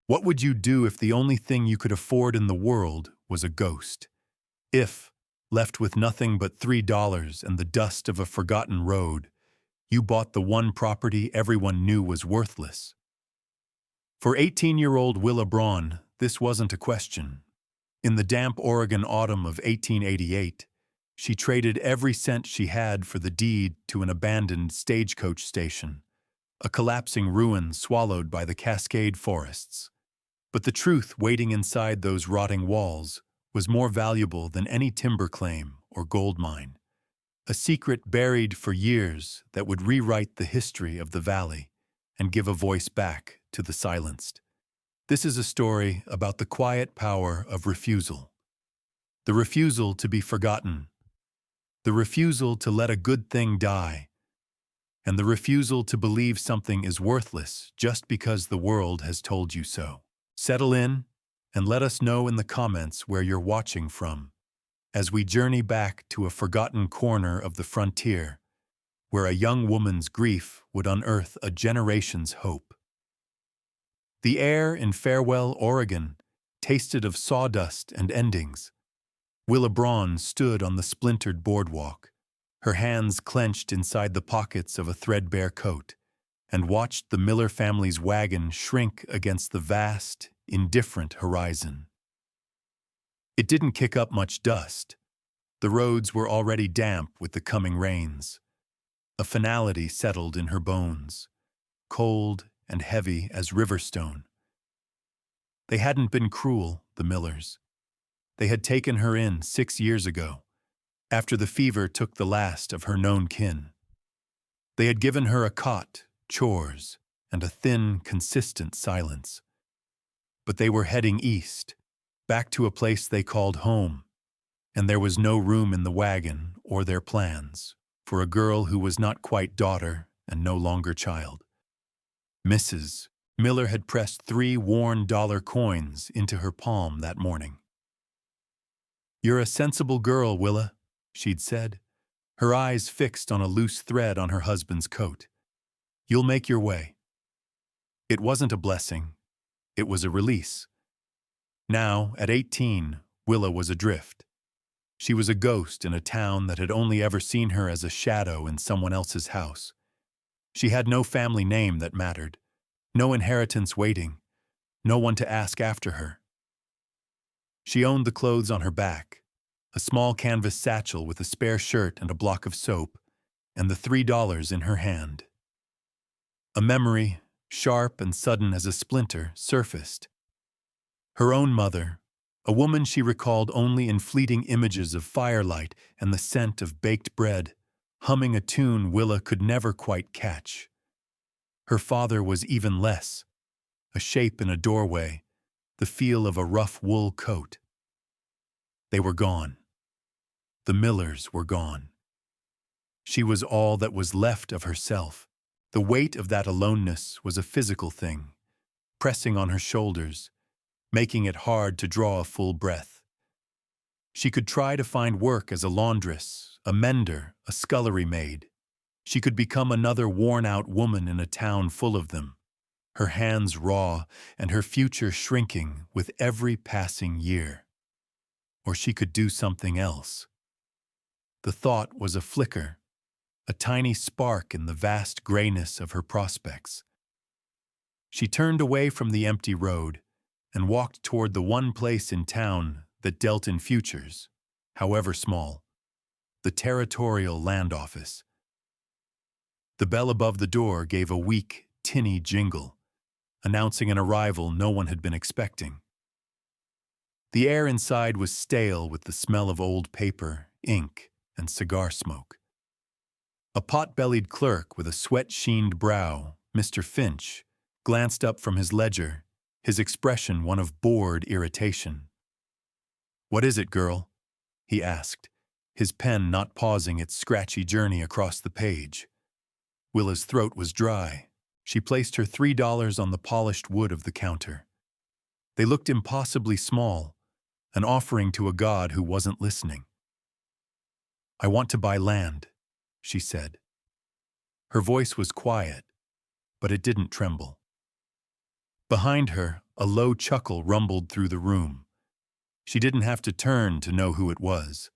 What would you do if the only thing you could afford in the world was a ghost? If, left with nothing but $3 and the dust of a forgotten road, you bought the one property everyone knew was worthless. For 18-year-old Willa Braun, this wasn't a question. In the damp Oregon autumn of 1888, she traded every cent she had for the deed to an abandoned stagecoach station, a collapsing ruin swallowed by the Cascade forests. But the truth waiting inside those rotting walls was more valuable than any timber claim or gold mine, a secret buried for years that would rewrite the history of the valley and give a voice back to the silenced. This is a story about the quiet power of refusal. The refusal to be forgotten, the refusal to let a good thing die, and the refusal to believe something is worthless just because the world has told you so. Settle in and let us know in the comments where you're watching from, as we journey back to a forgotten corner of the frontier, where a young woman's grief would unearth a generation's hope. The air in Farewell, Oregon, tasted of sawdust and endings. Willa Braun stood on the splintered boardwalk, her hands clenched inside the pockets of a threadbare coat, and watched the Miller family's wagon shrink against the vast, indifferent horizon. It didn't kick up much dust. The roads were already damp with the coming rains. A finality settled in her bones, cold and heavy as riverstone. They hadn't been cruel, the Millers. They had taken her in 6 years ago, after the fever took the last of her known kin. They had given her a cot, chores, and a thin, consistent silence. But they were heading east, back to a place they called home, and there was no room in the wagon or their plans for a girl who was not quite daughter and no longer child. Mrs. Miller had pressed 3 worn dollar coins into her palm that morning. "You're a sensible girl, Willa," she'd said, her eyes fixed on a loose thread on her husband's coat. "You'll make your way." It wasn't a blessing. It was a release. Now, at 18, Willa was adrift. She was a ghost in a town that had only ever seen her as a shadow in someone else's house. She had no family name that mattered, no inheritance waiting, no one to ask after her. She owned the clothes on her back, a small canvas satchel with a spare shirt and a block of soap, and the $3 in her hand. A memory, sharp and sudden as a splinter, surfaced. Her own mother, a woman she recalled only in fleeting images of firelight and the scent of baked bread, humming a tune Willa could never quite catch. Her father was even less, a shape in a doorway, the feel of a rough wool coat. They were gone. The Millers were gone. She was all that was left of herself. The weight of that aloneness was a physical thing, pressing on her shoulders, making it hard to draw a full breath. She could try to find work as a laundress, a mender, a scullery maid. She could become another worn-out woman in a town full of them, her hands raw and her future shrinking with every passing year. Or she could do something else. The thought was a flicker, a tiny spark in the vast grayness of her prospects. She turned away from the empty road and walked toward the one place in town that dealt in futures, however small, the Territorial Land Office. The bell above the door gave a weak, tinny jingle, announcing an arrival no one had been expecting. The air inside was stale with the smell of old paper, ink, and cigar smoke. A pot-bellied clerk with a sweat-sheened brow, Mr. Finch, glanced up from his ledger, his expression one of bored irritation. "What is it, girl?" he asked, his pen not pausing its scratchy journey across the page. Willa's throat was dry. She placed her $3 on the polished wood of the counter. They looked impossibly small, an offering to a god who wasn't listening. "I want to buy land," she said. Her voice was quiet, but it didn't tremble. Behind her, A low chuckle rumbled through the room. She didn't have to turn to know who it was.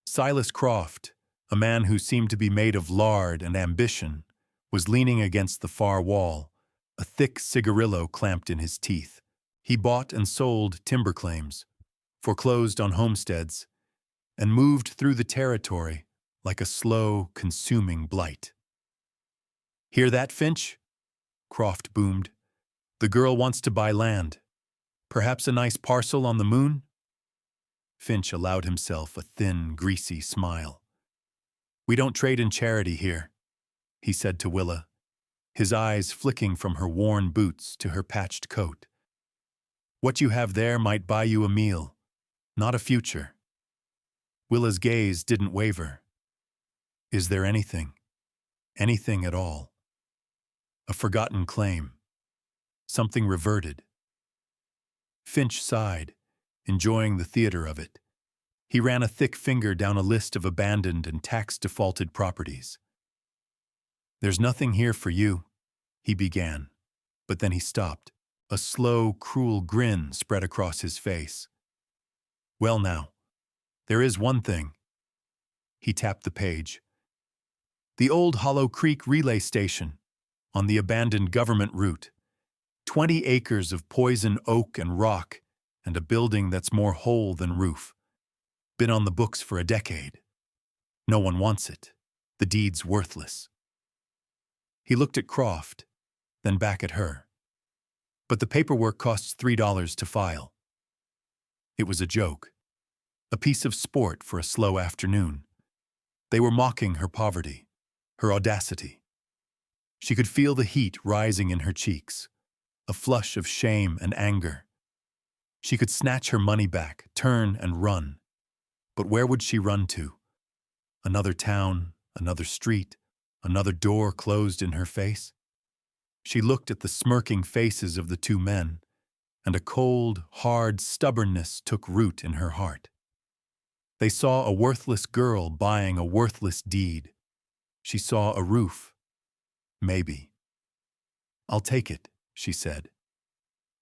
Silas Croft, a man who seemed to be made of lard and ambition, was leaning against the far wall, a thick cigarillo clamped in his teeth. He bought and sold timber claims, foreclosed on homesteads, and moved through the territory like a slow, consuming blight. "Hear that, Finch?" Croft boomed. "The girl wants to buy land. Perhaps a nice parcel on the moon?" Finch allowed himself a thin, greasy smile. "We don't trade in charity here," he said to Willa, his eyes flicking from her worn boots to her patched coat. "What you have there might buy you a meal, not a future." Willa's gaze didn't waver. "Is there anything at all? A forgotten claim? Something reverted?" Finch sighed, enjoying the theater of it. He ran a thick finger down a list of abandoned and tax-defaulted properties. "There's nothing here for you," he began, but then he stopped. A slow, cruel grin spread across his face. "Well now, there is one thing." He tapped the page. "The old Hollow Creek relay station, on the abandoned government route. 20 acres of poison oak and rock, and a building that's more hole than roof. Been on the books for a decade. No one wants it. The deed's worthless." He looked at Croft, then back at her. "But the paperwork costs $3 to file." It was a joke, a piece of sport for a slow afternoon. They were mocking her poverty, her audacity. She could feel the heat rising in her cheeks, a flush of shame and anger. She could snatch her money back, turn and run. But where would she run to? Another town, another street, another door closed in her face? She looked at the smirking faces of the two men, and a cold, hard stubbornness took root in her heart. They saw a worthless girl buying a worthless deed. She saw a roof. Maybe. "I'll take it," she said.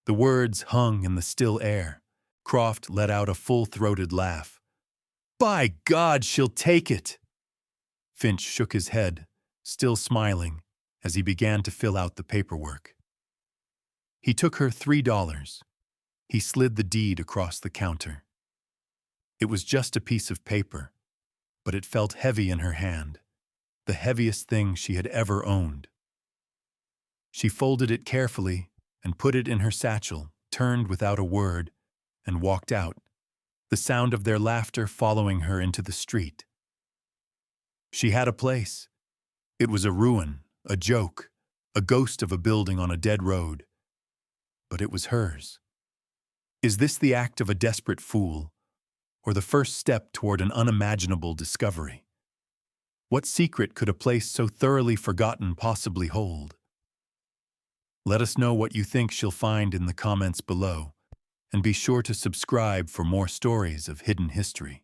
The words hung in the still air. Croft let out a full-throated laugh. "By God, she'll take it!" Finch shook his head, still smiling, as he began to fill out the paperwork. He took her $3. He slid the deed across the counter. It was just a piece of paper, but it felt heavy in her hand, the heaviest thing she had ever owned. She folded it carefully and put it in her satchel, turned without a word, and walked out, the sound of their laughter following her into the street. She had a place. It was a ruin, a joke, a ghost of a building on a dead road. But it was hers. Is this the act of a desperate fool, or the first step toward an unimaginable discovery? What secret could a place so thoroughly forgotten possibly hold? Let us know what you think she'll find in the comments below, and be sure to subscribe for more stories of hidden history.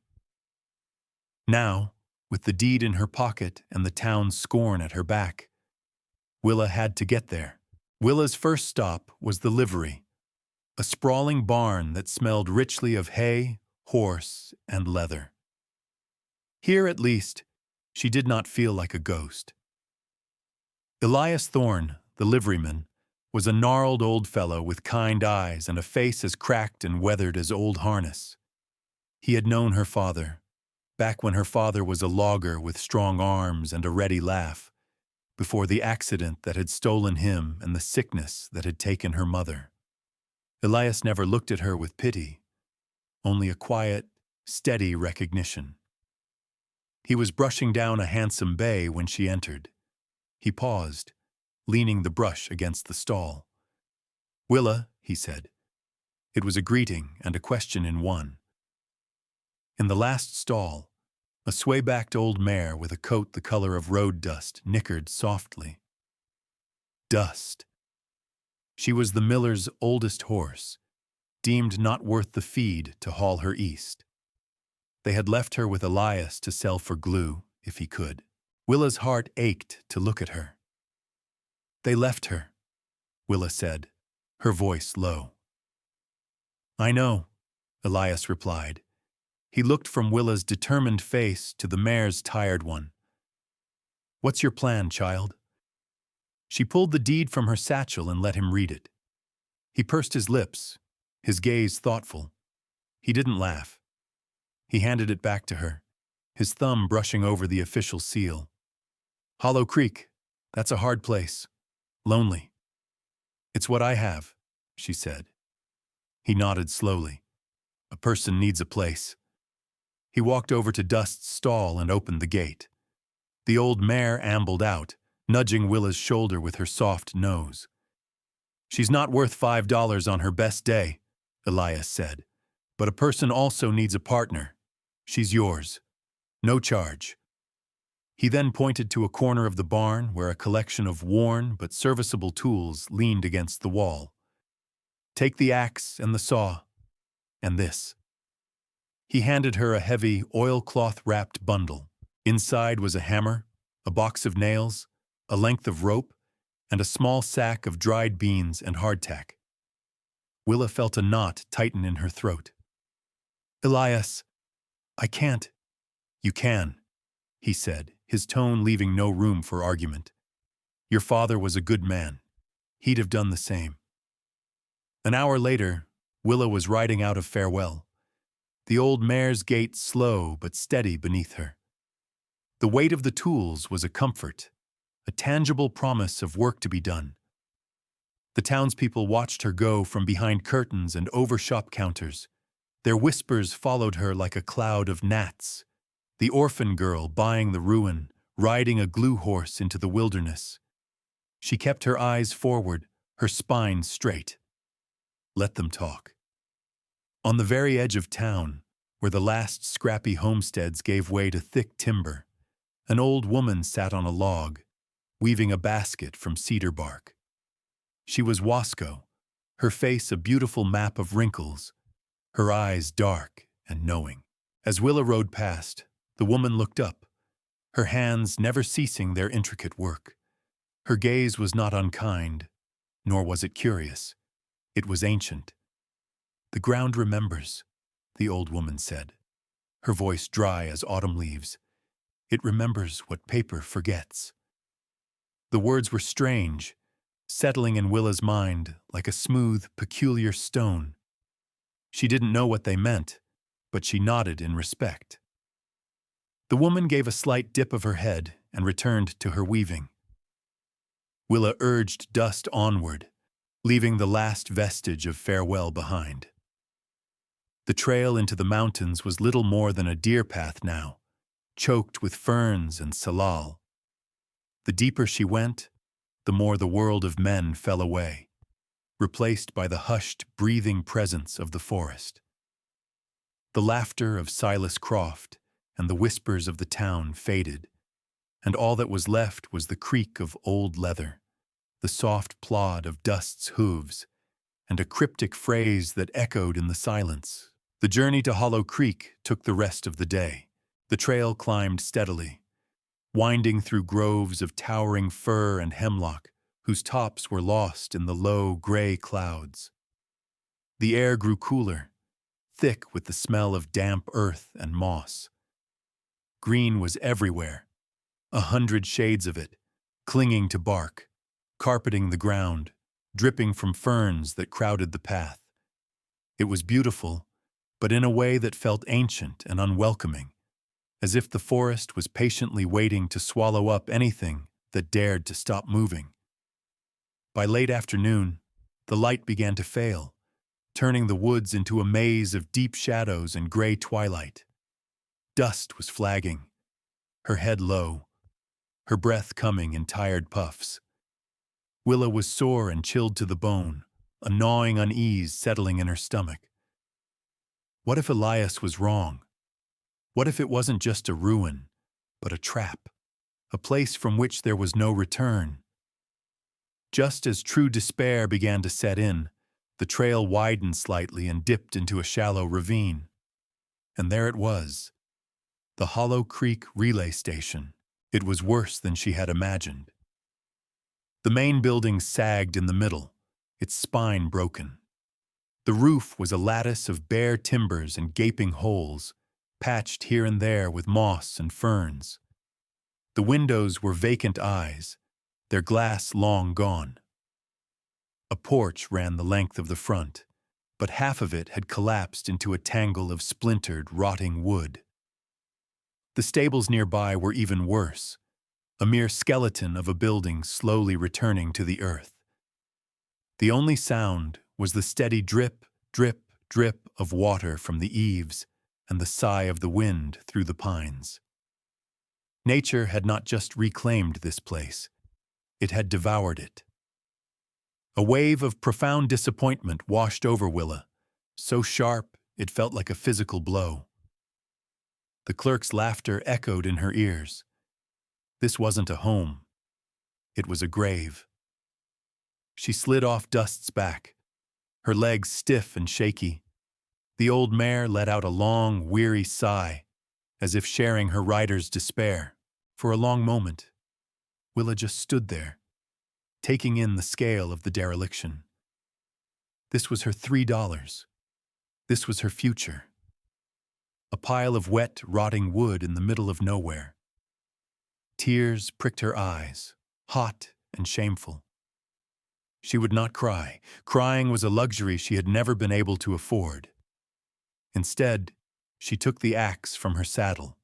Now, with the deed in her pocket and the town's scorn at her back, Willa had to get there. Willa's first stop was the livery, a sprawling barn that smelled richly of hay, horse, and leather. Here, at least, she did not feel like a ghost. Elias Thorne, the liveryman, was a gnarled old fellow with kind eyes and a face as cracked and weathered as old harness. He had known her father, back when her father was a logger with strong arms and a ready laugh, before the accident that had stolen him and the sickness that had taken her mother. Elias never looked at her with pity, only a quiet, steady recognition. He was brushing down a handsome bay when she entered. He paused, leaning the brush against the stall. "Willa," he said. It was a greeting and a question in one. In the last stall, a sway-backed old mare with a coat the color of road dust nickered softly. Dust. She was the miller's oldest horse, deemed not worth the feed to haul her east. They had left her with Elias to sell for glue, if he could. Willa's heart ached to look at her. "They left her," Willa said, her voice low. "I know," Elias replied. He looked from Willa's determined face to the mare's tired one. "What's your plan, child?" She pulled the deed from her satchel and let him read it. He pursed his lips, his gaze thoughtful. He didn't laugh. He handed it back to her, his thumb brushing over the official seal. "Hollow Creek, that's a hard place. Lonely." "It's what I have," she said. He nodded slowly. "A person needs a place." He walked over to Dust's stall and opened the gate. The old mare ambled out, nudging Willa's shoulder with her soft nose. "She's not worth $5 on her best day," Elias said. "But a person also needs a partner. She's yours. No charge." He then pointed to a corner of the barn where a collection of worn but serviceable tools leaned against the wall. "Take the axe and the saw, and this." He handed her a heavy, oilcloth-wrapped bundle. Inside was a hammer, a box of nails, a length of rope, and a small sack of dried beans and hardtack. Willa felt a knot tighten in her throat. "Elias, I can't." "You can," he said, his tone leaving no room for argument. "Your father was a good man. He'd have done the same." An hour later, Willa was riding out of Farewell, the old mare's gait slow but steady beneath her. The weight of the tools was a comfort, a tangible promise of work to be done. The townspeople watched her go from behind curtains and over shop counters. Their whispers followed her like a cloud of gnats. The orphan girl buying the ruin, riding a glue horse into the wilderness. She kept her eyes forward, her spine straight. Let them talk. On the very edge of town, where the last scrappy homesteads gave way to thick timber, an old woman sat on a log, weaving a basket from cedar bark. She was Wasco, her face a beautiful map of wrinkles, her eyes dark and knowing. As Willa rode past, the woman looked up, her hands never ceasing their intricate work. Her gaze was not unkind, nor was it curious. It was ancient. "The ground remembers," the old woman said, her voice dry as autumn leaves. "It remembers what paper forgets." The words were strange, settling in Willa's mind like a smooth, peculiar stone. She didn't know what they meant, but she nodded in respect. The woman gave a slight dip of her head and returned to her weaving. Willa urged Dust onward, leaving the last vestige of Farewell behind. The trail into the mountains was little more than a deer path now, choked with ferns and salal. The deeper she went, the more the world of men fell away, replaced by the hushed, breathing presence of the forest. The laughter of Silas Croft and the whispers of the town faded, and all that was left was the creak of old leather, the soft plod of Dust's hooves, and a cryptic phrase that echoed in the silence. The journey to Hollow Creek took the rest of the day. The trail climbed steadily, winding through groves of towering fir and hemlock, whose tops were lost in the low, gray clouds. The air grew cooler, thick with the smell of damp earth and moss. Green was everywhere, 100 shades of it, clinging to bark, carpeting the ground, dripping from ferns that crowded the path. It was beautiful, but in a way that felt ancient and unwelcoming, as if the forest was patiently waiting to swallow up anything that dared to stop moving. By late afternoon, the light began to fail, turning the woods into a maze of deep shadows and gray twilight. Dust was flagging, her head low, her breath coming in tired puffs. Willa was sore and chilled to the bone, a gnawing unease settling in her stomach. What if Elias was wrong? What if it wasn't just a ruin, but a trap, a place from which there was no return? Just as true despair began to set in, the trail widened slightly and dipped into a shallow ravine. And there it was, the Hollow Creek relay station. It was worse than she had imagined. The main building sagged in the middle, its spine broken. The roof was a lattice of bare timbers and gaping holes, patched here and there with moss and ferns. The windows were vacant eyes, their glass long gone. A porch ran the length of the front, but half of it had collapsed into a tangle of splintered, rotting wood. The stables nearby were even worse, a mere skeleton of a building slowly returning to the earth. The only sound was the steady drip, drip, drip of water from the eaves and the sigh of the wind through the pines. Nature had not just reclaimed this place, it had devoured it. A wave of profound disappointment washed over Willa, so sharp it felt like a physical blow. The clerk's laughter echoed in her ears. This wasn't a home. It was a grave. She slid off Dust's back, her legs stiff and shaky. The old mare let out a long, weary sigh, as if sharing her rider's despair. For a long moment, Willa just stood there, taking in the scale of the dereliction. This was her $3. This was her future. A pile of wet, rotting wood in the middle of nowhere. Tears pricked her eyes, hot and shameful. She would not cry. Crying was a luxury she had never been able to afford. Instead, she took the axe from her saddle.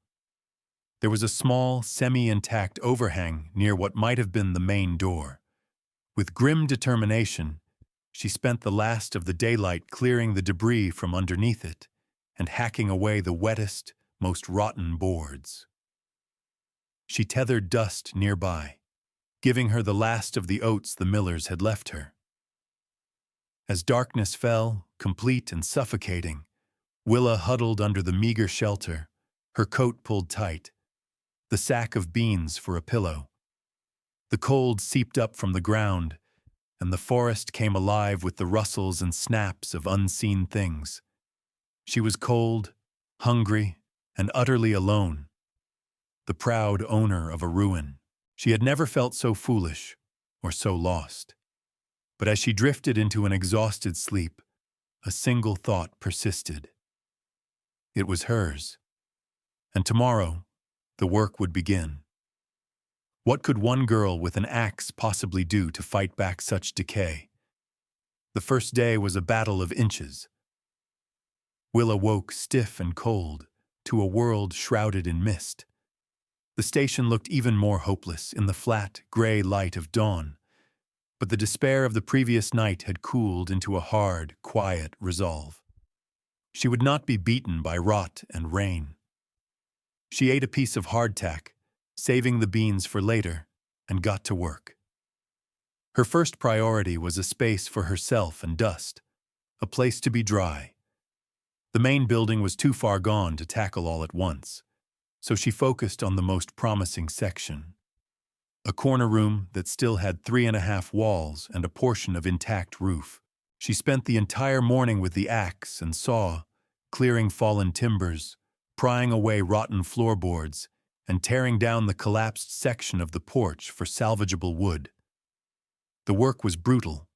There was a small, semi-intact overhang near what might have been the main door. With grim determination, she spent the last of the daylight clearing the debris from underneath it and hacking away the wettest, most rotten boards. She tethered Dust nearby, giving her the last of the oats the millers had left her. As darkness fell, complete and suffocating, Willa huddled under the meager shelter, her coat pulled tight, the sack of beans for a pillow. The cold seeped up from the ground, and the forest came alive with the rustles and snaps of unseen things. She was cold, hungry, and utterly alone, the proud owner of a ruin. She had never felt so foolish or so lost. But as she drifted into an exhausted sleep, a single thought persisted. It was hers, and tomorrow the work would begin. What could one girl with an axe possibly do to fight back such decay? The first day was a battle of inches. Willa woke stiff and cold to a world shrouded in mist. The station looked even more hopeless in the flat, gray light of dawn, but the despair of the previous night had cooled into a hard, quiet resolve. She would not be beaten by rot and rain. She ate a piece of hardtack, saving the beans for later, and got to work. Her first priority was a space for herself and Dust, a place to be dry. The main building was too far gone to tackle all at once, so she focused on the most promising section. A corner room that still had 3.5 walls and a portion of intact roof. She spent the entire morning with the axe and saw, clearing fallen timbers, prying away rotten floorboards, and tearing down the collapsed section of the porch for salvageable wood. The work was brutal.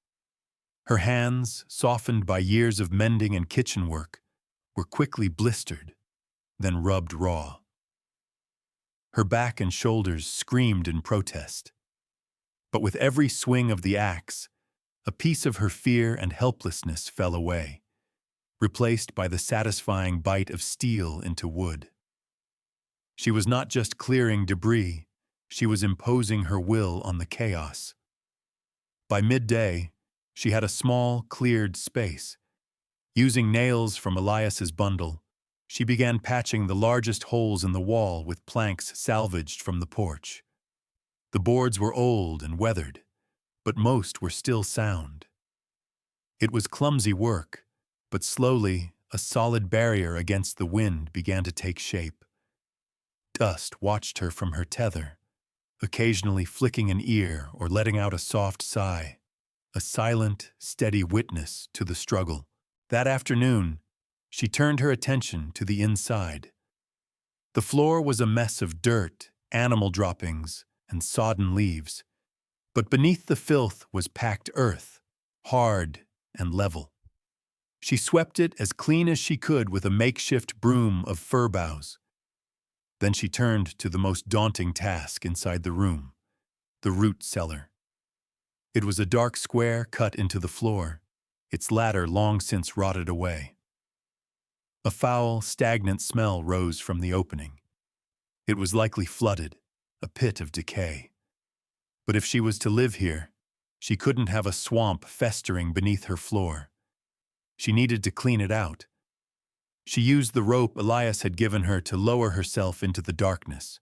Her hands, softened by years of mending and kitchen work, were quickly blistered, then rubbed raw. Her back and shoulders screamed in protest. But with every swing of the axe, a piece of her fear and helplessness fell away, replaced by the satisfying bite of steel into wood. She was not just clearing debris, she was imposing her will on the chaos. By midday, she had a small, cleared space. Using nails from Elias's bundle, she began patching the largest holes in the wall with planks salvaged from the porch. The boards were old and weathered, but most were still sound. It was clumsy work, but slowly a solid barrier against the wind began to take shape. Dust watched her from her tether, occasionally flicking an ear or letting out a soft sigh, a silent, steady witness to the struggle. That afternoon, she turned her attention to the inside. The floor was a mess of dirt, animal droppings, and sodden leaves, but beneath the filth was packed earth, hard and level. She swept it as clean as she could with a makeshift broom of fir boughs. Then she turned to the most daunting task inside the room, the root cellar. It was a dark square cut into the floor, its ladder long since rotted away. A foul, stagnant smell rose from the opening. It was likely flooded, a pit of decay. But if she was to live here, she couldn't have a swamp festering beneath her floor. She needed to clean it out. She used the rope Elias had given her to lower herself into the darkness.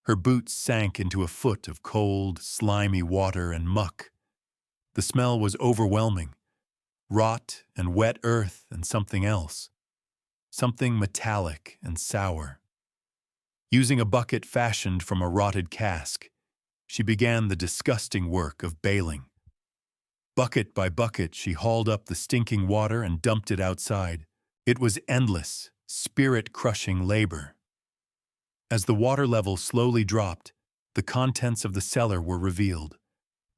Her boots sank into a foot of cold, slimy water and muck. The smell was overwhelming. Rot and wet earth and something else. Something metallic and sour. Using a bucket fashioned from a rotted cask, she began the disgusting work of bailing. Bucket by bucket, she hauled up the stinking water and dumped it outside. It was endless, spirit-crushing labor. As the water level slowly dropped, the contents of the cellar were revealed.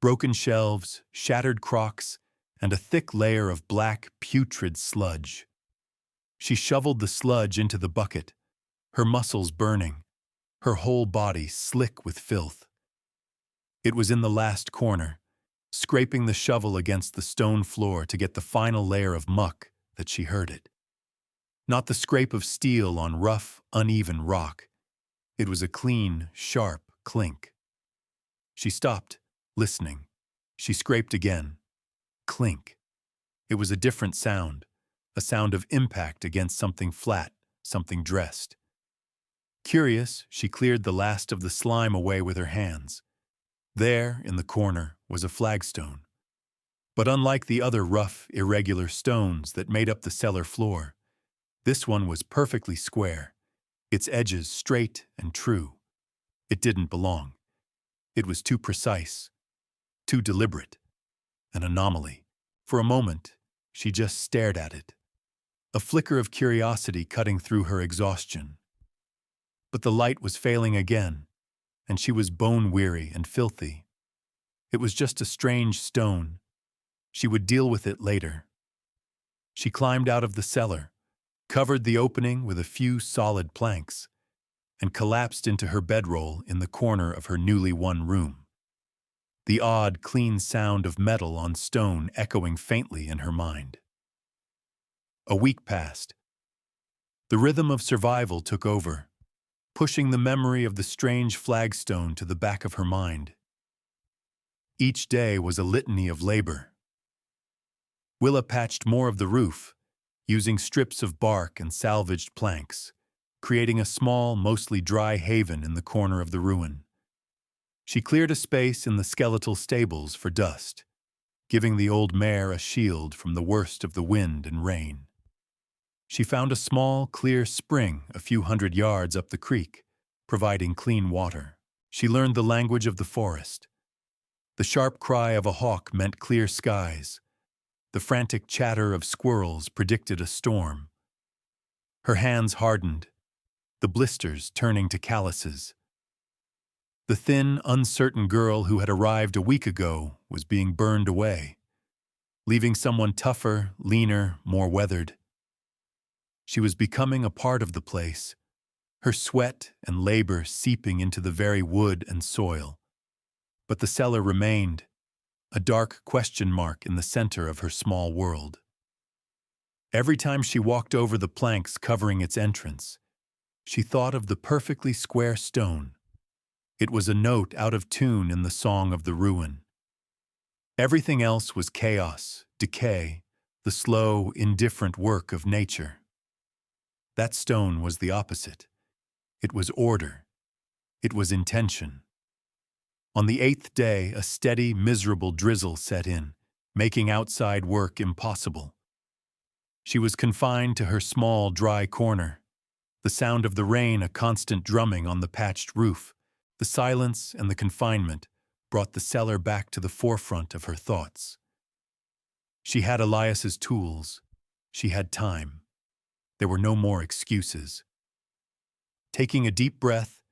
Broken shelves, shattered crocks, and a thick layer of black, putrid sludge. She shoveled the sludge into the bucket, her muscles burning, her whole body slick with filth. It was in the last corner, scraping the shovel against the stone floor to get the final layer of muck, that she heard it. Not the scrape of steel on rough, uneven rock. It was a clean, sharp clink. She stopped, listening. She scraped again. Clink. It was a different sound, a sound of impact against something flat, something dressed. Curious, she cleared the last of the slime away with her hands. There, in the corner, was a flagstone. But unlike the other rough, irregular stones that made up the cellar floor, this one was perfectly square, its edges straight and true. It didn't belong. It was too precise, too deliberate, an anomaly. For a moment, she just stared at it, a flicker of curiosity cutting through her exhaustion. But the light was failing again, and she was bone-weary and filthy. It was just a strange stone. She would deal with it later. She climbed out of the cellar, covered the opening with a few solid planks, and collapsed into her bedroll in the corner of her newly won room. The odd, clean sound of metal on stone echoing faintly in her mind. A week passed. The rhythm of survival took over, pushing the memory of the strange flagstone to the back of her mind. Each day was a litany of labor. Willa patched more of the roof, using strips of bark and salvaged planks, creating a small, mostly dry haven in the corner of the ruin. She cleared a space in the skeletal stables for dust, giving the old mare a shield from the worst of the wind and rain. She found a small, clear spring a few hundred yards up the creek, providing clean water. She learned the language of the forest. The sharp cry of a hawk meant clear skies. The frantic chatter of squirrels predicted a storm. Her hands hardened, the blisters turning to calluses. The thin, uncertain girl who had arrived a week ago was being burned away, leaving someone tougher, leaner, more weathered. She was becoming a part of the place, her sweat and labor seeping into the very wood and soil. But the cellar remained, a dark question mark in the center of her small world. Every time she walked over the planks covering its entrance, she thought of the perfectly square stone. It was a note out of tune in the song of the ruin. Everything else was chaos, decay, the slow, indifferent work of nature. That stone was the opposite. It was order. It was intention. On the 8th day, a steady, miserable drizzle set in, making outside work impossible. She was confined to her small, dry corner, the sound of the rain a constant drumming on the patched roof. The silence and the confinement brought the cellar back to the forefront of her thoughts. She had Elias's tools. She had time. There were no more excuses. Taking a deep breath,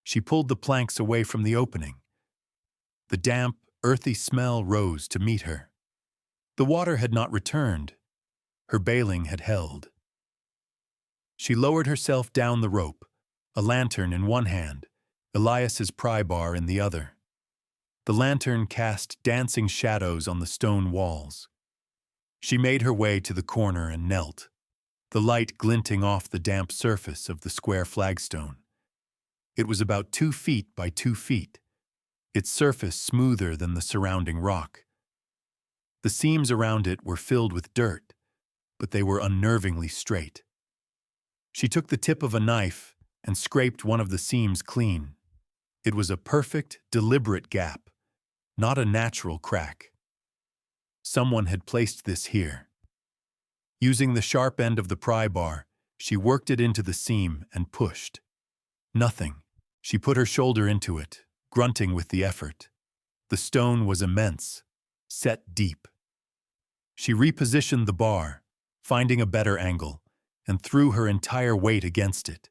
she pulled the planks away from the opening. The damp, earthy smell rose to meet her. The water had not returned. Her bailing had held. She lowered herself down the rope, a lantern in one hand, Elias's pry bar in the other. The lantern cast dancing shadows on the stone walls. She made her way to the corner and knelt, the light glinting off the damp surface of the square flagstone. It was about 2 feet by 2 feet, its surface smoother than the surrounding rock. The seams around it were filled with dirt, but they were unnervingly straight. She took the tip of a knife and scraped one of the seams clean. It was a perfect, deliberate gap, not a natural crack. Someone had placed this here. Using the sharp end of the pry bar, she worked it into the seam and pushed. Nothing. She put her shoulder into it, grunting with the effort. The stone was immense, set deep. She repositioned the bar, finding a better angle, and threw her entire weight against it.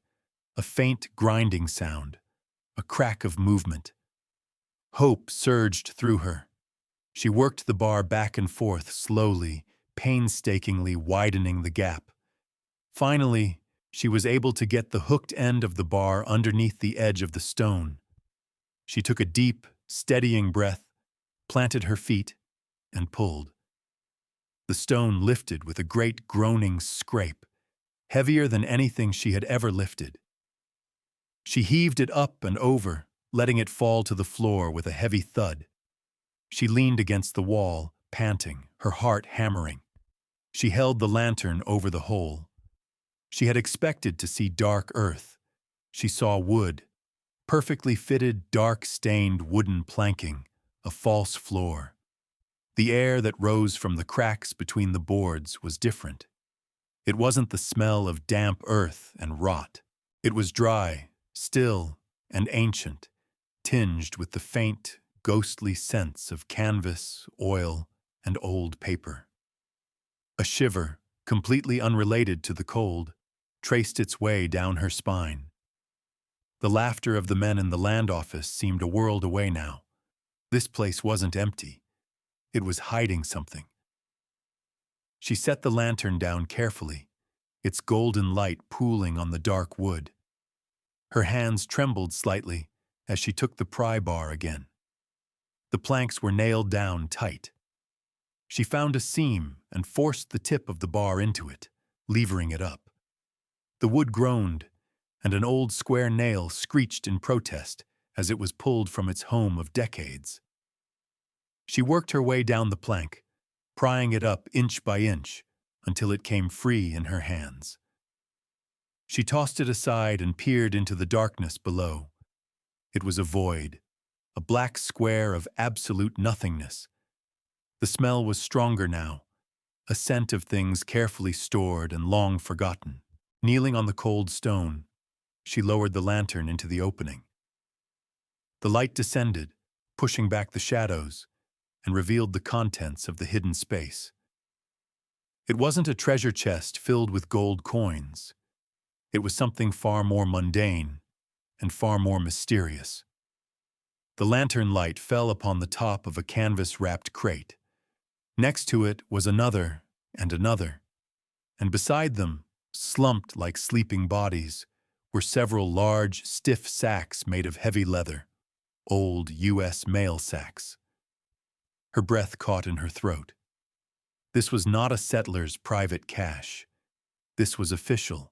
A faint grinding sound, a crack of movement. Hope surged through her. She worked the bar back and forth slowly, painstakingly widening the gap. Finally, she was able to get the hooked end of the bar underneath the edge of the stone. She took a deep, steadying breath, planted her feet, and pulled. The stone lifted with a great groaning scrape, heavier than anything she had ever lifted. She heaved it up and over, letting it fall to the floor with a heavy thud. She leaned against the wall, panting, her heart hammering. She held the lantern over the hole. She had expected to see dark earth. She saw wood, perfectly fitted, dark-stained wooden planking, a false floor. The air that rose from the cracks between the boards was different. It wasn't the smell of damp earth and rot. It was dry, still, and ancient, tinged with the faint, ghostly scents of canvas, oil, and old paper. A shiver, completely unrelated to the cold, traced its way down her spine. The laughter of the men in the land office seemed a world away now. This place wasn't empty. It was hiding something. She set the lantern down carefully, its golden light pooling on the dark wood. Her hands trembled slightly as she took the pry bar again. The planks were nailed down tight. She found a seam and forced the tip of the bar into it, levering it up. The wood groaned, and an old square nail screeched in protest as it was pulled from its home of decades. She worked her way down the plank, prying it up inch by inch until it came free in her hands. She tossed it aside and peered into the darkness below. It was a void, a black square of absolute nothingness. The smell was stronger now, a scent of things carefully stored and long forgotten. Kneeling on the cold stone, she lowered the lantern into the opening. The light descended, pushing back the shadows, and revealed the contents of the hidden space. It wasn't a treasure chest filled with gold coins. It was something far more mundane and far more mysterious. The lantern light fell upon the top of a canvas-wrapped crate. Next to it was another and another, and beside them, slumped like sleeping bodies, were several large, stiff sacks made of heavy leather, old U.S. mail sacks. Her breath caught in her throat. This was not a settler's private cache. This was official.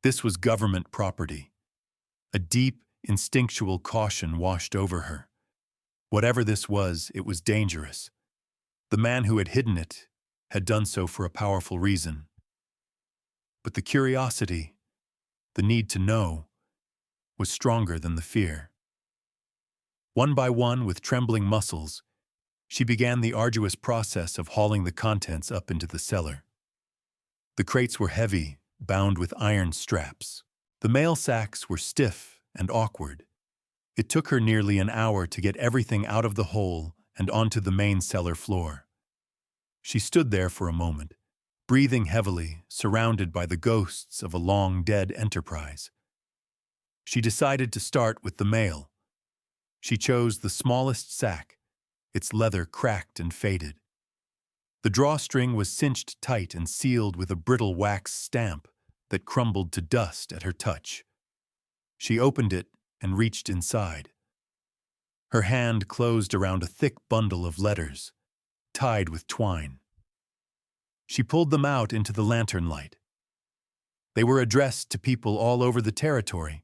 This was government property. A deep, instinctual caution washed over her. Whatever this was, it was dangerous. The man who had hidden it had done so for a powerful reason. But the curiosity, the need to know, was stronger than the fear. One by one, with trembling muscles, she began the arduous process of hauling the contents up into the cellar. The crates were heavy, bound with iron straps. The mail sacks were stiff and awkward. It took her nearly an hour to get everything out of the hole and onto the main cellar floor. She stood there for a moment, breathing heavily, surrounded by the ghosts of a long-dead enterprise. She decided to start with the mail. She chose the smallest sack, its leather cracked and faded. The drawstring was cinched tight and sealed with a brittle wax stamp that crumbled to dust at her touch. She opened it and reached inside. Her hand closed around a thick bundle of letters, tied with twine. She pulled them out into the lantern light. They were addressed to people all over the territory,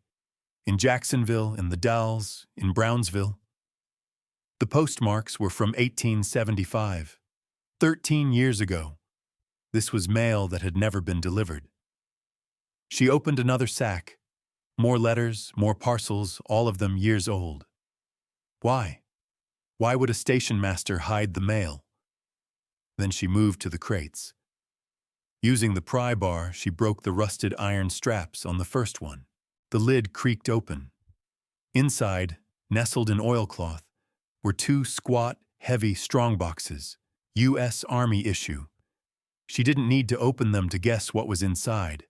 in Jacksonville, in the Dalles, in Brownsville. The postmarks were from 1875, 13 years ago. This was mail that had never been delivered. She opened another sack. More letters, more parcels, all of them years old. Why? Why would a station master hide the mail? Then she moved to the crates. Using the pry bar, she broke the rusted iron straps on the first one. The lid creaked open. Inside, nestled in oilcloth, were two squat, heavy strongboxes, U.S. Army issue. She didn't need to open them to guess what was inside.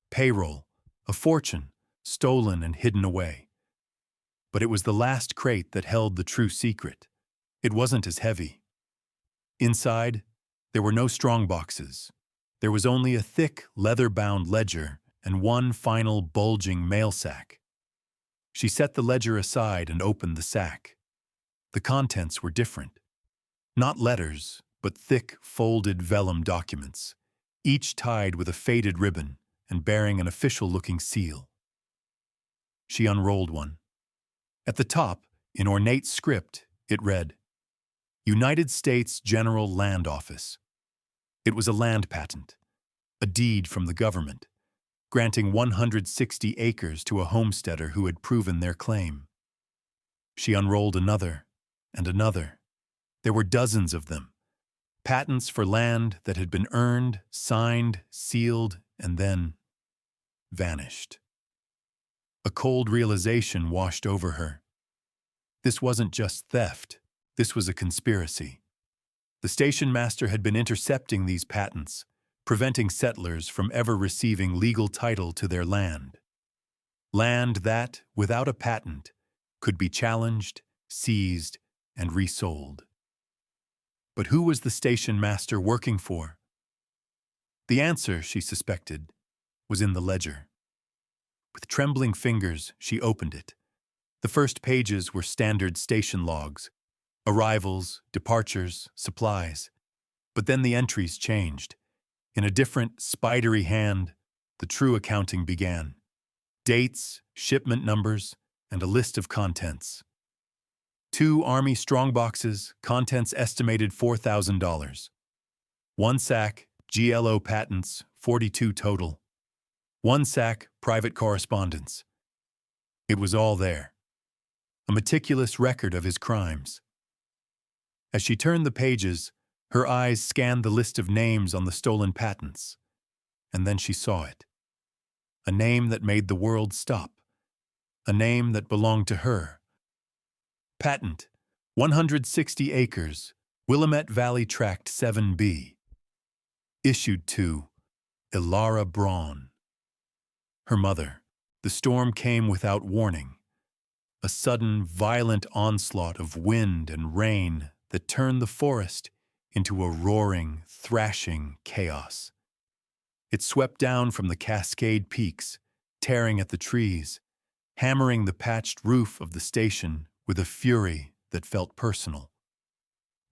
Payroll, a fortune, stolen and hidden away. But it was the last crate that held the true secret. It wasn't as heavy. Inside, there were no strongboxes. There was only a thick, leather-bound ledger and one final bulging mail sack. She set the ledger aside and opened the sack. The contents were different. Not letters, but thick, folded vellum documents, each tied with a faded ribbon and bearing an official-looking seal. She unrolled one. At the top, in ornate script, it read, United States General Land Office. It was a land patent, a deed from the government, granting 160 acres to a homesteader who had proven their claim. She unrolled another and another. There were dozens of them, patents for land that had been earned, signed, sealed, and then vanished. A cold realization washed over her. This wasn't just theft, this was a conspiracy. The station master had been intercepting these patents, preventing settlers from ever receiving legal title to their land. Land that, without a patent, could be challenged, seized, and resold. But who was the station master working for? The answer, she suspected, was in the ledger. With trembling fingers, she opened it. The first pages were standard station logs, arrivals, departures, supplies. But then the entries changed. In a different, spidery hand, the true accounting began. Dates, shipment numbers, and a list of contents. 2 Army strongboxes, contents estimated $4,000. 1 sack, GLO patents, 42 total. 1 sack, private correspondence. It was all there. A meticulous record of his crimes. As she turned the pages, her eyes scanned the list of names on the stolen patents. And then she saw it. A name that made the world stop. A name that belonged to her. Patent, 160 acres, Willamette Valley Tract 7B. Issued to Ilara Braun. Her mother. The storm came without warning. A sudden, violent onslaught of wind and rain that turned the forest into a roaring, thrashing chaos. It swept down from the Cascade Peaks, tearing at the trees, hammering the patched roof of the station with a fury that felt personal.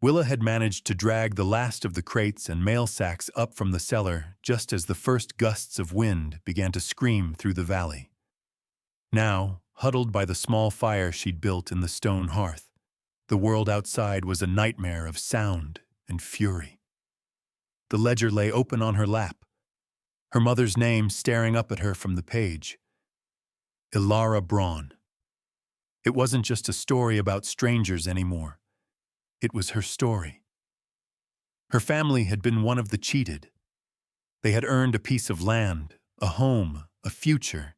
Willa had managed to drag the last of the crates and mail sacks up from the cellar just as the first gusts of wind began to scream through the valley. Now, huddled by the small fire she'd built in the stone hearth, the world outside was a nightmare of sound and fury. The ledger lay open on her lap, her mother's name staring up at her from the page. Ilara Braun. It wasn't just a story about strangers anymore. It was her story. Her family had been one of the cheated. They had earned a piece of land, a home, a future,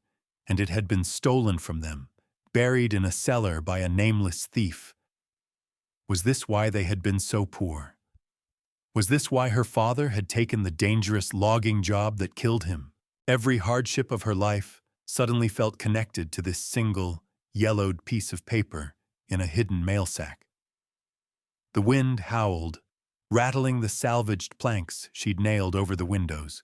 and it had been stolen from them, buried in a cellar by a nameless thief. Was this why they had been so poor? Was this why her father had taken the dangerous logging job that killed him? Every hardship of her life suddenly felt connected to this single, yellowed piece of paper in a hidden mail sack. The wind howled, rattling the salvaged planks she'd nailed over the windows.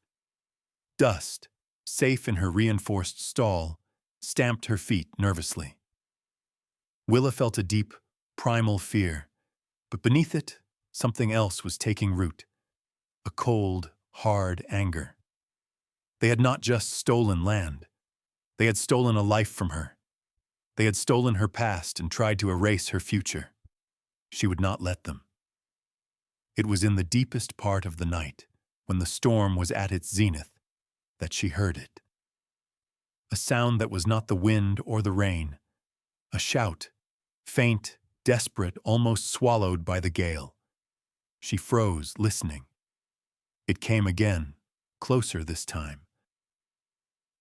Dust, safe in her reinforced stall, stamped her feet nervously. Willa felt a deep, primal fear, but beneath it, something else was taking root. A cold, hard anger. They had not just stolen land. They had stolen a life from her. They had stolen her past and tried to erase her future. She would not let them. It was in the deepest part of the night, when the storm was at its zenith, that she heard it. A sound that was not the wind or the rain. A shout, faint, desperate, almost swallowed by the gale. She froze, listening. It came again, closer this time.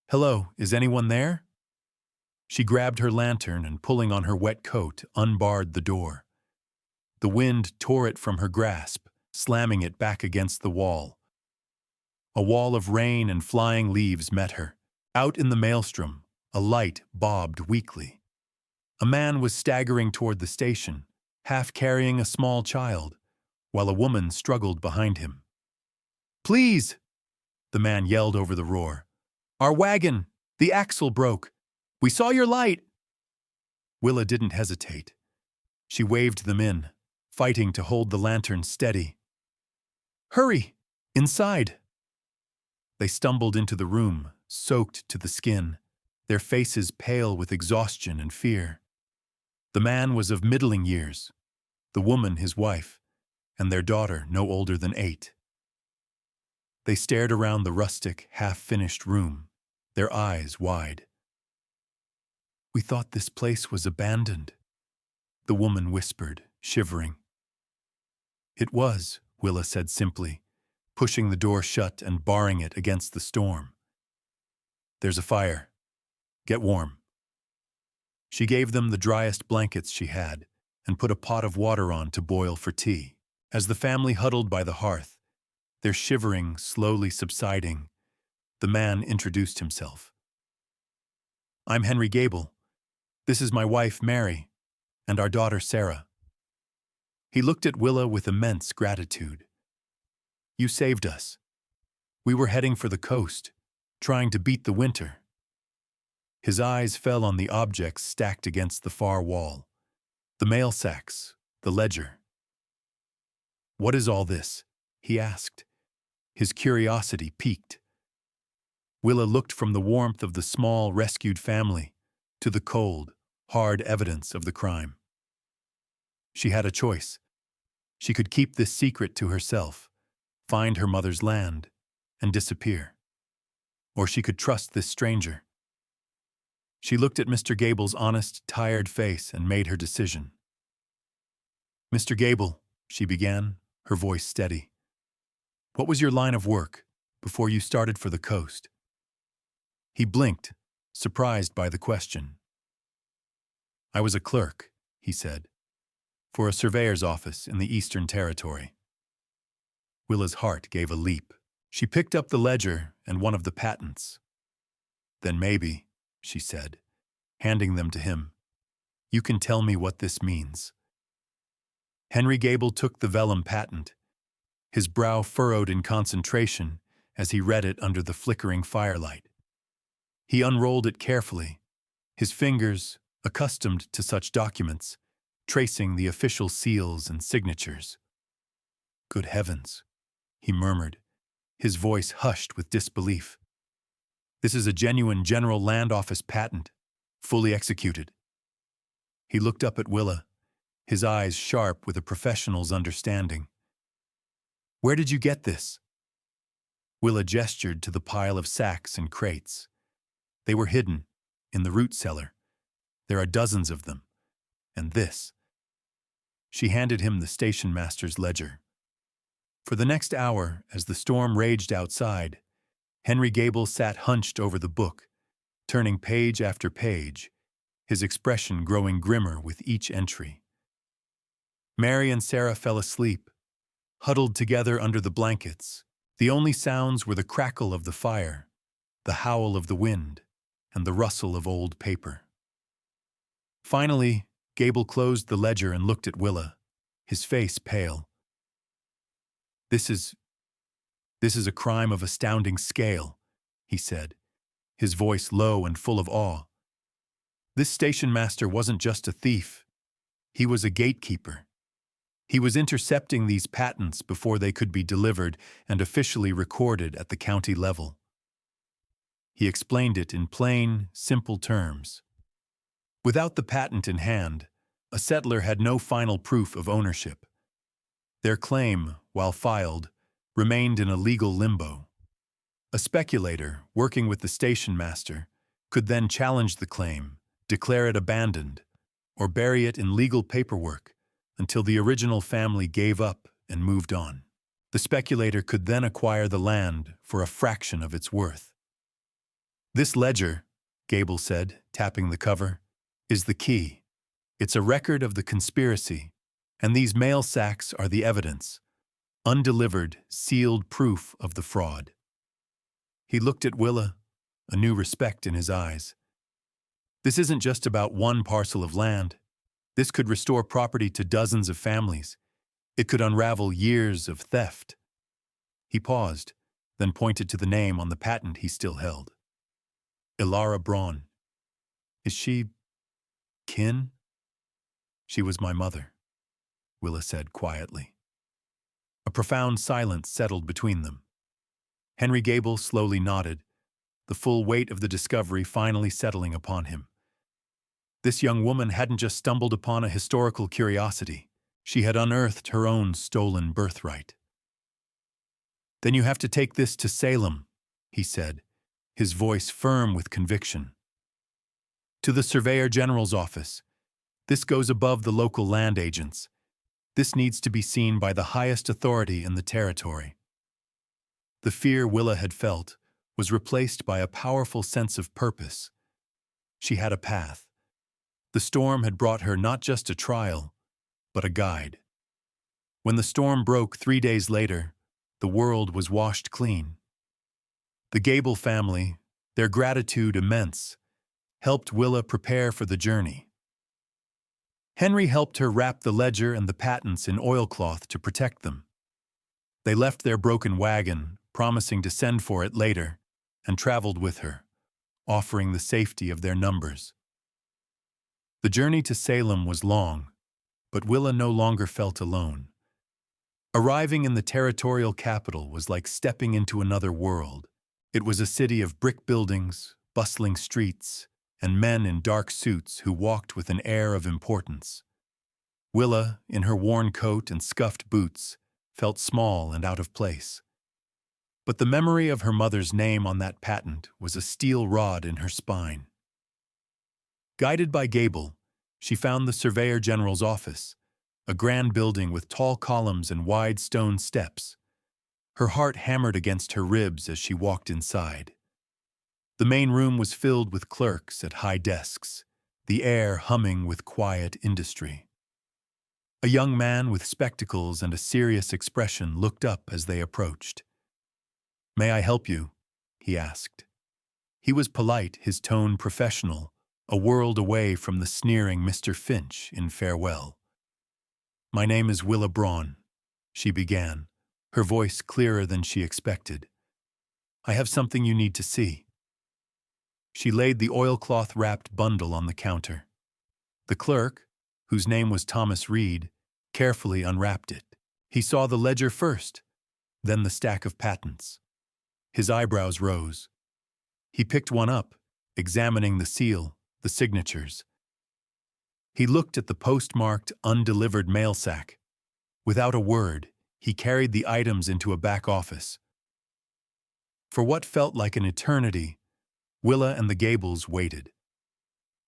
"Hello, is anyone there?" She grabbed her lantern and, pulling on her wet coat, unbarred the door. The wind tore it from her grasp, slamming it back against the wall. A wall of rain and flying leaves met her. Out in the maelstrom, a light bobbed weakly. A man was staggering toward the station, half carrying a small child, while a woman struggled behind him. "Please!" the man yelled over the roar. "Our wagon! The axle broke! We saw your light!" Willa didn't hesitate. She waved them in, fighting to hold the lantern steady. "Hurry! Inside!" They stumbled into the room, soaked to the skin, their faces pale with exhaustion and fear. The man was of middling years, the woman his wife, and their daughter no older than 8. They stared around the rustic, half-finished room, their eyes wide. "We thought this place was abandoned," the woman whispered, shivering. "It was," Willa said simply, pushing the door shut and barring it against the storm. "There's a fire. Get warm." She gave them the driest blankets she had and put a pot of water on to boil for tea. As the family huddled by the hearth, their shivering slowly subsiding, the man introduced himself. "I'm Henry Gable. This is my wife, Mary, and our daughter, Sarah." He looked at Willa with immense gratitude. "You saved us. We were heading for the coast, trying to beat the winter." His eyes fell on the objects stacked against the far wall. The mail sacks, the ledger. "What is all this?" he asked. His curiosity piqued. Willa looked from the warmth of the small, rescued family to the cold, hard evidence of the crime. She had a choice. She could keep this secret to herself, find her mother's land, and disappear. Or she could trust this stranger. She looked at Mr. Gable's honest, tired face and made her decision. "Mr. Gable," she began, her voice steady, "what was your line of work before you started for the coast?" He blinked, surprised by the question. "I was a clerk," he said, "for a surveyor's office in the Eastern Territory." Willa's heart gave a leap. She picked up the ledger and one of the patents. "Then maybe," she said, handing them to him, "you can tell me what this means." Henry Gable took the vellum patent, his brow furrowed in concentration as he read it under the flickering firelight. He unrolled it carefully, his fingers, accustomed to such documents, tracing the official seals and signatures. "Good heavens," he murmured, his voice hushed with disbelief. "This is a genuine General Land Office patent, fully executed." He looked up at Willa, his eyes sharp with a professional's understanding. "Where did you get this?" Willa gestured to the pile of sacks and crates. "They were hidden, in the root cellar. There are dozens of them. And this." She handed him the station master's ledger. For the next hour, as the storm raged outside, Henry Gable sat hunched over the book, turning page after page, his expression growing grimmer with each entry. Mary and Sarah fell asleep, huddled together under the blankets. The only sounds were the crackle of the fire, the howl of the wind, and the rustle of old paper. Finally, Gable closed the ledger and looked at Willa, his face pale. This is, this is a crime of astounding scale, he said, his voice low and full of awe. This station master wasn't just a thief. He was a gatekeeper. He was intercepting these patents before they could be delivered and officially recorded at the county level. He explained it in plain, simple terms. Without the patent in hand, a settler had no final proof of ownership. Their claim, while filed, remained in a legal limbo. A speculator, working with the station master, could then challenge the claim, declare it abandoned, or bury it in legal paperwork until the original family gave up and moved on. The speculator could then acquire the land for a fraction of its worth. This ledger, Gable said, tapping the cover, is the key. It's a record of the conspiracy, and these mail sacks are the evidence, undelivered, sealed proof of the fraud. He looked at Willa, a new respect in his eyes. This isn't just about one parcel of land. This could restore property to dozens of families. It could unravel years of theft. He paused, then pointed to the name on the patent he still held. Ilara Braun. Is she kin? She was my mother, Willa said quietly. A profound silence settled between them. Henry Gable slowly nodded, the full weight of the discovery finally settling upon him. This young woman hadn't just stumbled upon a historical curiosity. She had unearthed her own stolen birthright. Then you have to take this to Salem, he said, his voice firm with conviction. To the Surveyor General's office. This goes above the local land agents. This needs to be seen by the highest authority in the territory. The fear Willa had felt was replaced by a powerful sense of purpose. She had a path. The storm had brought her not just a trial, but a guide. When the storm broke 3 days later, the world was washed clean. The Gable family, their gratitude immense, helped Willa prepare for the journey. Henry helped her wrap the ledger and the patents in oilcloth to protect them. They left their broken wagon, promising to send for it later, and traveled with her, offering the safety of their numbers. The journey to Salem was long, but Willa no longer felt alone. Arriving in the territorial capital was like stepping into another world. It was a city of brick buildings, bustling streets, and men in dark suits who walked with an air of importance. Willa, in her worn coat and scuffed boots, felt small and out of place. But the memory of her mother's name on that patent was a steel rod in her spine. Guided by Gable, she found the Surveyor General's office, a grand building with tall columns and wide stone steps. Her heart hammered against her ribs as she walked inside. The main room was filled with clerks at high desks, the air humming with quiet industry. A young man with spectacles and a serious expression looked up as they approached. "May I help you?" he asked. He was polite, his tone professional, a world away from the sneering Mr. Finch in Farewell. "My name is Willa Braun," she began, her voice clearer than she expected. "I have something you need to see." She laid the oilcloth-wrapped bundle on the counter. The clerk, whose name was Thomas Reed, carefully unwrapped it. He saw the ledger first, then the stack of patents. His eyebrows rose. He picked one up, examining the seal, the signatures. He looked at the postmarked, undelivered mail sack. Without a word, he carried the items into a back office. For what felt like an eternity, Willa and the Gables waited.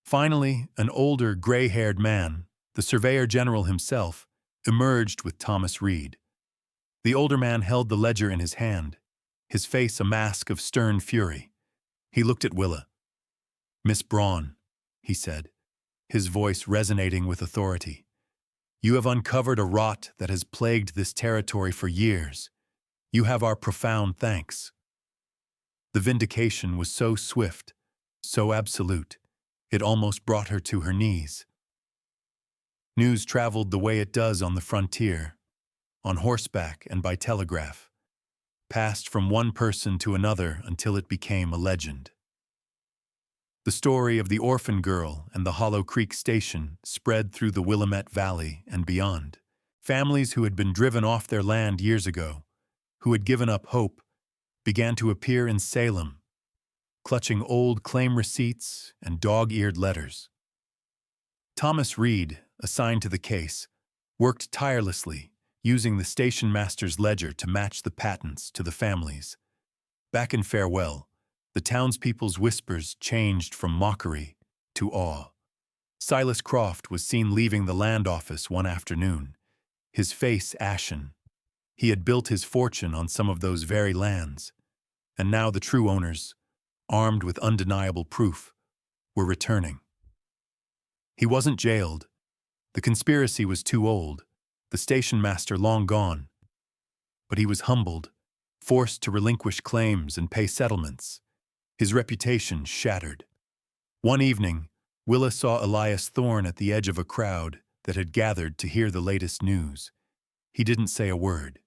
Finally, an older, gray-haired man, the Surveyor General himself, emerged with Thomas Reed. The older man held the ledger in his hand, his face a mask of stern fury. He looked at Willa. "Miss Braun," he said, his voice resonating with authority, "you have uncovered a rot that has plagued this territory for years. You have our profound thanks." The vindication was so swift, so absolute, it almost brought her to her knees. News traveled the way it does on the frontier. on horseback and by telegraph, passed from one person to another until it became a legend. The story of the orphan girl and the Hollow Creek Station spread through the Willamette Valley and beyond. Families who had been driven off their land years ago, who had given up hope, began to appear in Salem, clutching old claim receipts and dog-eared letters. Thomas Reed, assigned to the case, worked tirelessly, using the station master's ledger to match the patents to the families. Back in Farewell, the townspeople's whispers changed from mockery to awe. Silas Croft was seen leaving the land office one afternoon, his face ashen. He had built his fortune on some of those very lands, and now the true owners, armed with undeniable proof, were returning. He wasn't jailed. The conspiracy was too old, the station master long gone. But he was humbled, forced to relinquish claims and pay settlements, his reputation shattered. One evening, Willa saw Elias Thorne at the edge of a crowd that had gathered to hear the latest news. He didn't say a word.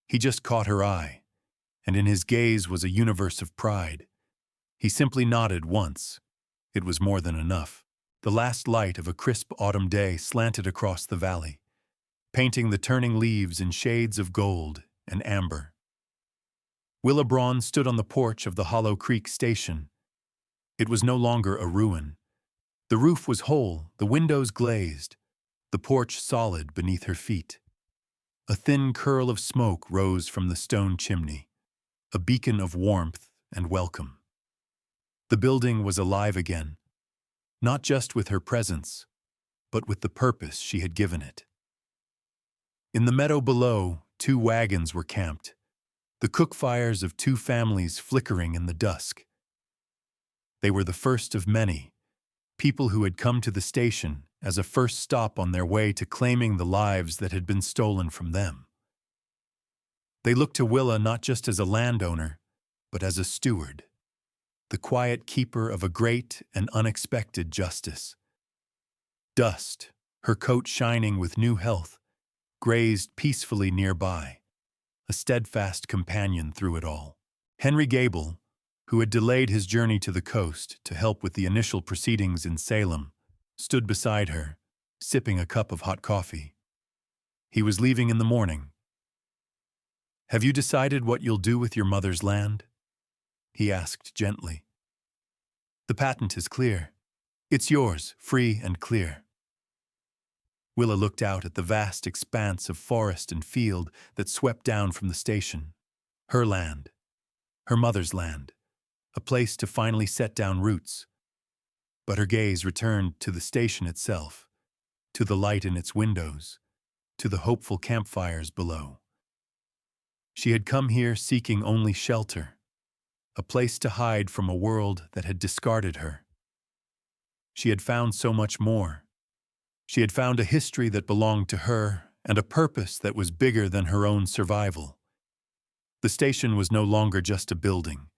He just caught her eye, and in his gaze was a universe of pride. He simply nodded once. It was more than enough. The last light of a crisp autumn day slanted across the valley, painting the turning leaves in shades of gold and amber. Willa Braun stood on the porch of the Hollow Creek Station. It was no longer a ruin. The roof was whole, the windows glazed, the porch solid beneath her feet. A thin curl of smoke rose from the stone chimney, a beacon of warmth and welcome. The building was alive again, not just with her presence, but with the purpose she had given it. In the meadow below, 2 wagons were camped, the cook fires of 2 families flickering in the dusk. They were the first of many, people who had come to the station as a first stop on their way to claiming the lives that had been stolen from them. They looked to Willa not just as a landowner, but as a steward, the quiet keeper of a great and unexpected justice. Dust, her coat shining with new health, grazed peacefully nearby, a steadfast companion through it all. Henry Gable, who had delayed his journey to the coast to help with the initial proceedings in Salem, stood beside her, sipping a cup of hot coffee. He was leaving in the morning. "Have you decided what you'll do with your mother's land?" he asked gently. "The patent is clear. It's yours, free and clear." Willa looked out at the vast expanse of forest and field that swept down from the station. Her land, her mother's land, a place to finally set down roots. But her gaze returned to the station itself, to the light in its windows, to the hopeful campfires below. She had come here seeking only shelter, a place to hide from a world that had discarded her. She had found so much more. She had found a history that belonged to her and a purpose that was bigger than her own survival. The station was no longer just a building.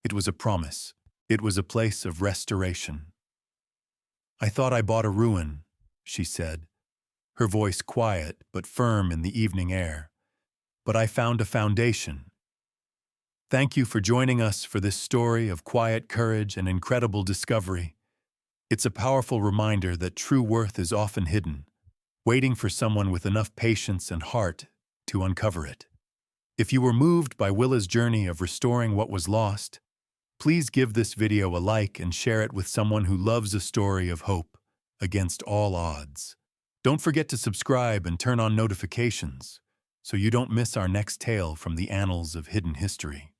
It was a promise. It was a place of restoration. "I thought I bought a ruin," she said, her voice quiet but firm in the evening air. "But I found a foundation." Thank you for joining us for this story of quiet courage and incredible discovery. It's a powerful reminder that true worth is often hidden, waiting for someone with enough patience and heart to uncover it. If you were moved by Willa's journey of restoring what was lost, please give this video a like and share it with someone who loves a story of hope against all odds. Don't forget to subscribe and turn on notifications so you don't miss our next tale from the annals of hidden history.